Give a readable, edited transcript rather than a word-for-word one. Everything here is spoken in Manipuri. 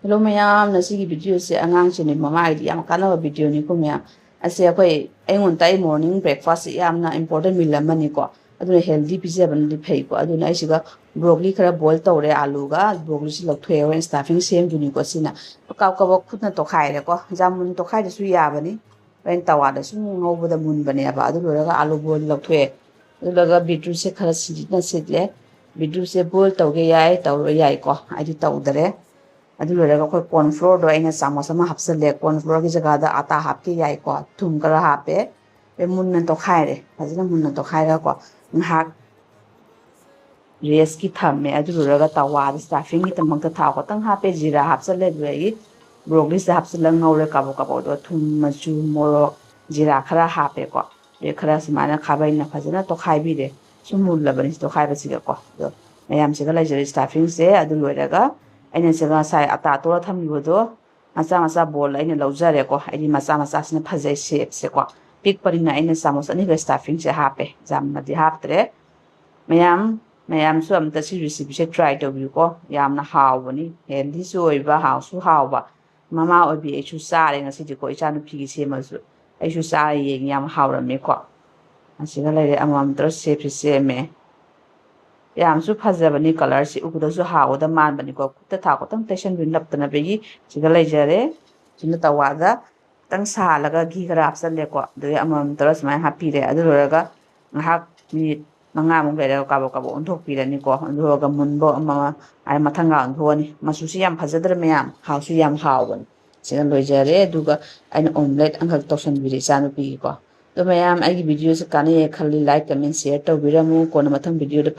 Hello mayam na sige video se angang chini mama ID yam kana video ni ko mya ase akoi engon tai morning breakfast yam na important meal amani ko aduna healthy pizza ban di phei ko aduna aisiga broccoli khara boil tawre alu ga broccoli si lokthwe wen stuffing sem duni ko sina kaw kaw khutna to khai re ko jamun to khai su ya bani wen tawa da su ngobo da mun bani aba adu ga alu boil lokthwe adu beetroot se khara si na sitle beetroot se boil tawge yai tawro yai ko adi tawdare adu loraga koi corn flour do aina samosa ma hapsale corn flour ki jaga da ata hapke yai ko thum kara hape be munna to khaire ajina munna to khaira ko ngha res ki thamme adu loraga tawa da stuffing ki tamang ta tha ko tang hape jira hapsale duai broccoli sa hapsale ngaure kabo kabo do thum machu moro jira khara hape ko be khara simana khabai na phajana to khai bi de sumul labani to khai ba siga ko do mayam siga lai jira stuffing se adu loraga aina sega sai ata to thamibodo macha macha bol aina laujare ko ai macha macha sina phajai shape se ko pik parina aina samosa ni stuffing se hape jamna di haptre mayam su amta si recipe se try to bi ko yamna hawani healthy su oiba haw su hawba mama obi ai su sare ngasi di ko ichanu phigi se ma su ai su sare yeng yam hawrame ko asiga lai amam tro shape se me yamsu phajabani color si ugudasu hawda manbani ko ta tha ko tang tension win laptana begi siga laijare sina tawada tang salaga gi khara option le ko do amam tras mai happy re adu loraga ngahak minute manga mong bere kabo kabo onthok pirani ko andoga munbo ama ai mathanga anthoni masusi yam phajadra meyam hausu yam hawban siga loijare duga aina omelette angak tosan biri chanu pi ko to mayam ai video se kane khali like comment share to biramu ko na mathang video de